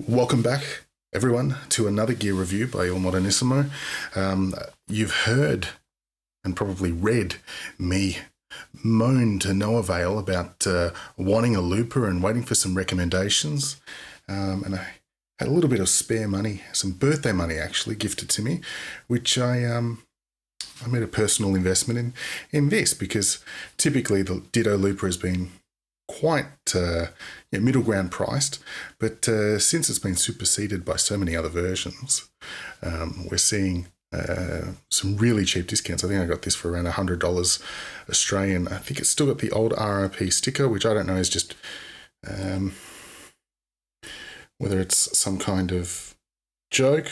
Welcome back, everyone, to another gear review by Il Modernissimo. You've heard and probably read me moan to no avail about wanting a looper and waiting for some recommendations. And I had a little bit of spare money, some birthday money actually gifted to me, which I made a personal investment in this, because typically the Ditto Looper has been quite middle ground priced, but since it's been superseded by so many other versions, we're seeing some really cheap discounts. I think I got this for around $100 Australian. I think it's still got the old RRP sticker, which I don't know is just whether it's some kind of joke,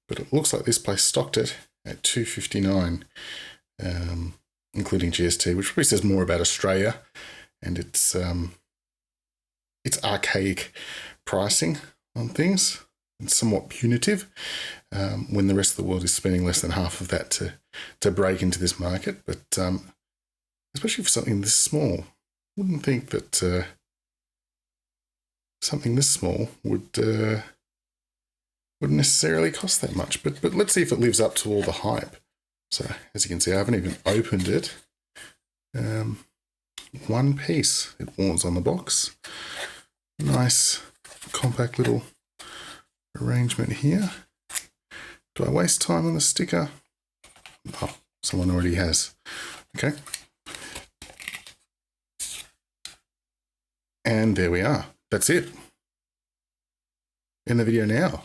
but it looks like this place stocked it at $259, including GST, which probably says more about Australia and its archaic pricing on things, and somewhat punitive when the rest of the world is spending less than half of that to break into this market. But especially for something this small, wouldn't think that something this small wouldn't necessarily cost that much. But let's see if it lives up to all the hype. So as you can see, I haven't even opened it. One piece, it warns on the box. Nice compact little arrangement here. Do I waste time on the sticker? Oh, someone already has. Okay. And there we are. That's it. In the video now.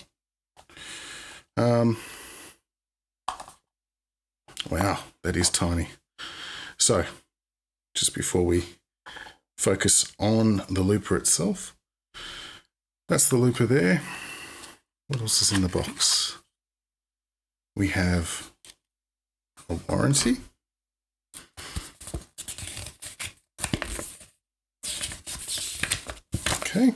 Wow, that is tiny. So, just before we focus on the looper itself, that's the looper there. What else is in the box? We have a warranty. Okay.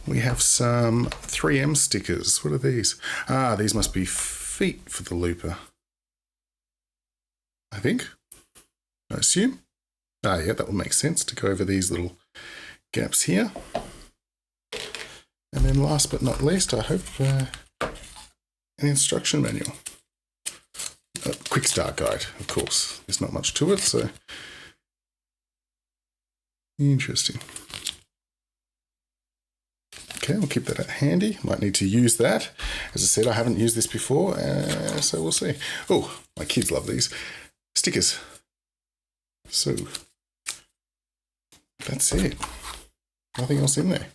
We have some 3M stickers. What are these? Ah, these must be feet for the looper, I think. I assume. Ah, yeah, that will make sense to go over these little gaps here. And then last but not least, I hope an instruction manual. A quick start guide, of course. There's not much to it, so interesting. Okay, we'll keep that handy. Might need to use that. As I said, I haven't used this before, so we'll see. Oh, my kids love these stickers. So that's it. Nothing else in there.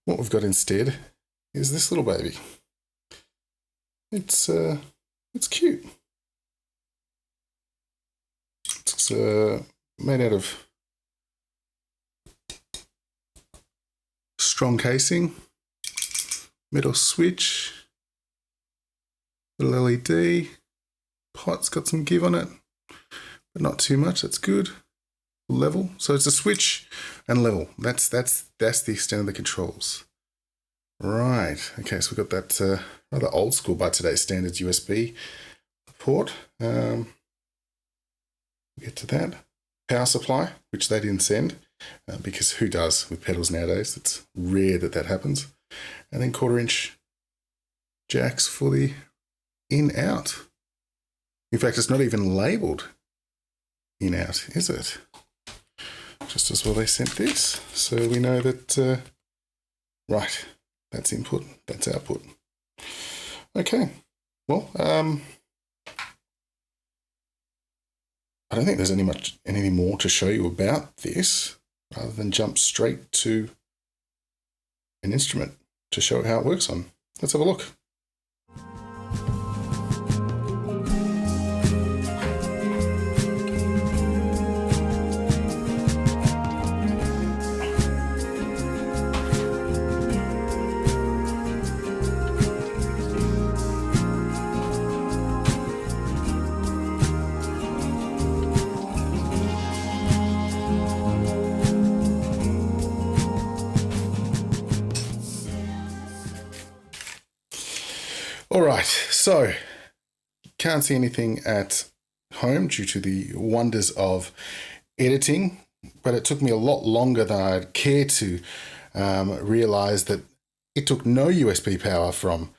What we've got instead is this little baby. It's cute. It's made out of strong casing, metal switch, little LED, pot's got some give on it, but not too much. That's good. Level. So it's a switch and level. That's the extent of the controls. Right. Okay, so we've got that rather old school by today's standards USB port. We'll get to that. Power supply, which they didn't send, because who does with pedals nowadays? It's rare that happens. And then 1/4-inch jacks for the in-out. In fact, it's not even labelled in-out, is it? Just as well they sent this, so we know that, right, that's input, that's output. Okay, well, I don't think there's anything more to show you about this, rather than jump straight to an instrument to show how it works on. Let's have a look. All right, so can't see anything at home due to the wonders of editing, but it took me a lot longer than I'd care to realized that it took no USB power from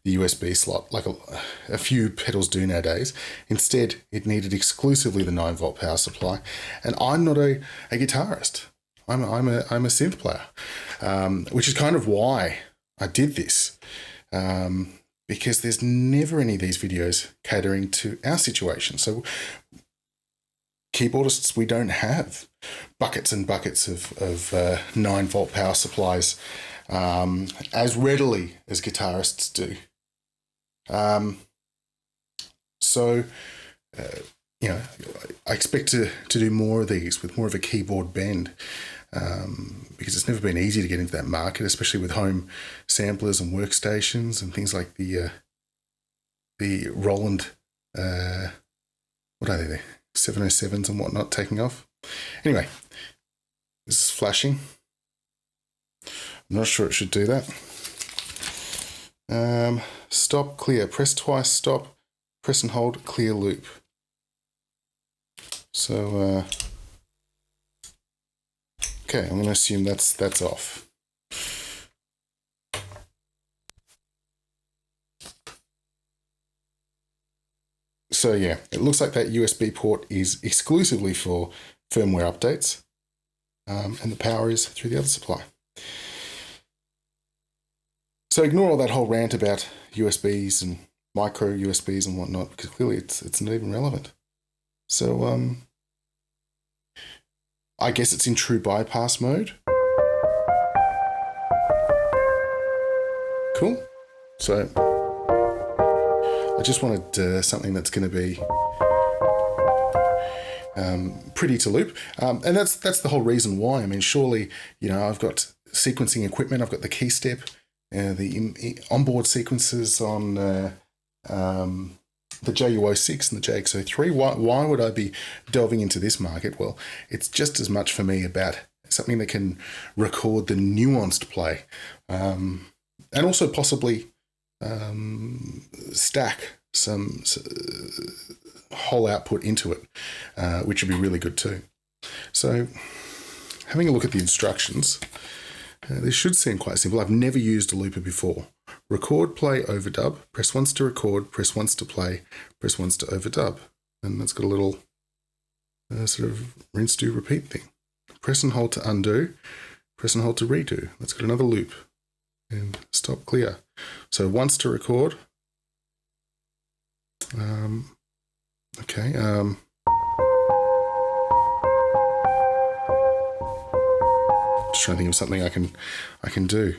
the USB slot, like a few pedals do nowadays. Instead, it needed exclusively the 9-volt power supply. And I'm not a guitarist. I'm a synth player, which is kind of why I did this, because there's never any of these videos catering to our situation. So keyboardists, we don't have buckets and buckets of 9-volt power supplies as readily as guitarists do. So I expect to do more of these with more of a keyboard bend, because it's never been easy to get into that market, especially with home samplers and workstations and things like the Roland, what are they there? 707s and whatnot taking off. Anyway, this is flashing. I'm not sure it should do that. Stop, clear. Press twice, stop. Press and hold, clear loop. So, okay, I'm going to assume that's off. So yeah, it looks like that USB port is exclusively for firmware updates, and the power is through the other supply. So ignore all that whole rant about USBs and micro USBs and whatnot, because clearly it's not even relevant. So I guess it's in true bypass mode. Cool. So I just wanted something that's going to be pretty to loop, and that's the whole reason why. I mean, surely, I've got sequencing equipment, I've got the key step, the onboard sequences on the JU06 and the JX03. Why would I be delving into this market? Well, it's just as much for me about something that can record the nuanced play, and also possibly stack some whole output into it, which would be really good too. So having a look at the instructions, this should seem quite simple. I've never used a looper before. Record, play, overdub. Press once to record, press once to play, press once to overdub. And that's got a little sort of rinse, do, repeat thing. Press and hold to undo, press and hold to redo. That's got another loop. And stop, clear. So once to record. Okay. Just trying to think of something I can do.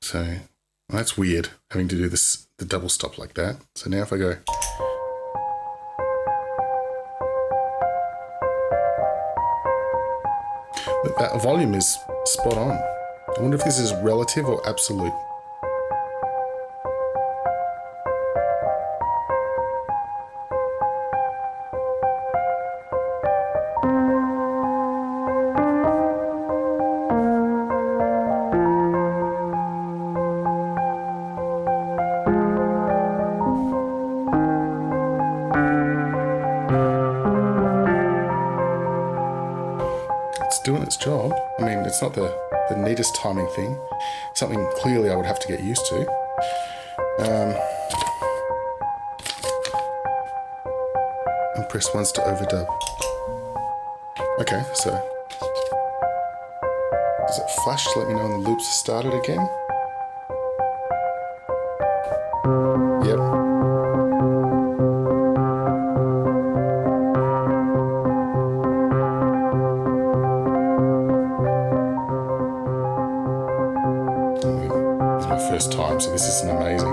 So that's weird, having to do the double stop like that. So now if I go, that volume is spot on. I wonder if this is relative or absolute. Doing its job. I mean, it's not the neatest timing thing. Something clearly I would have to get used to. And press once to overdub. Okay, so does it flash to let me know when the loops are started again? Yep. First time, so this isn't amazing.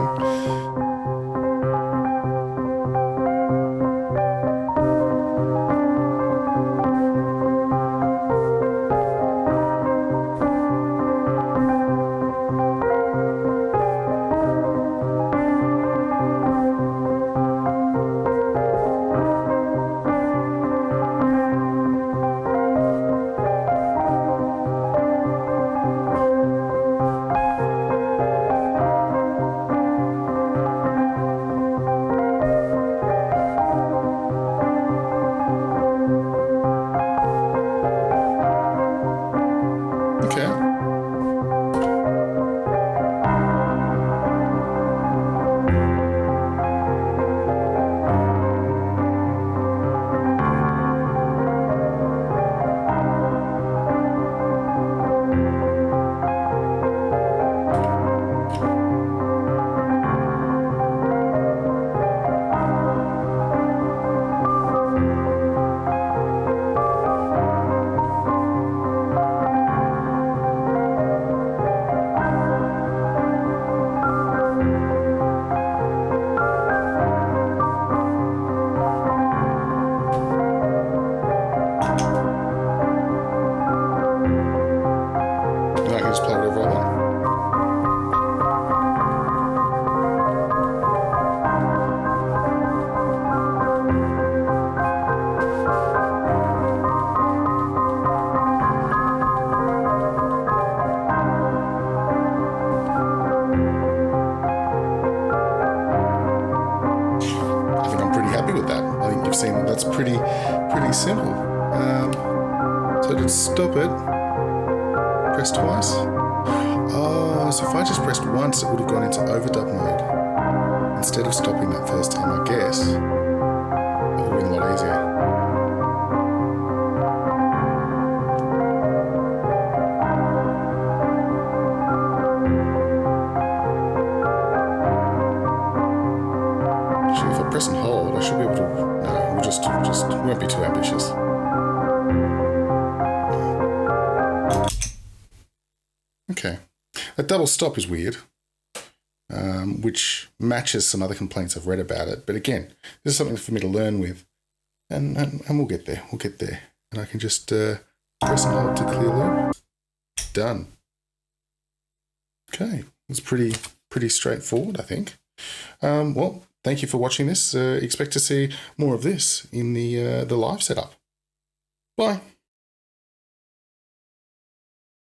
simple. So to stop it, press twice. Oh, so if I just pressed once, it would have gone into overdub mode. Instead of stopping that first time, I guess. That would have been a lot easier. Actually, if I press and hold, I should be able to... No, we'll just we won't be too ambitious. Okay. That double stop is weird. Which matches some other complaints I've read about it. But again, this is something for me to learn with. And we'll get there. We'll get there. And I can just press and hold to clear loop. Done. Okay. It's pretty straightforward, I think. Well, thank you for watching this. Expect to see more of this in the live setup. Bye.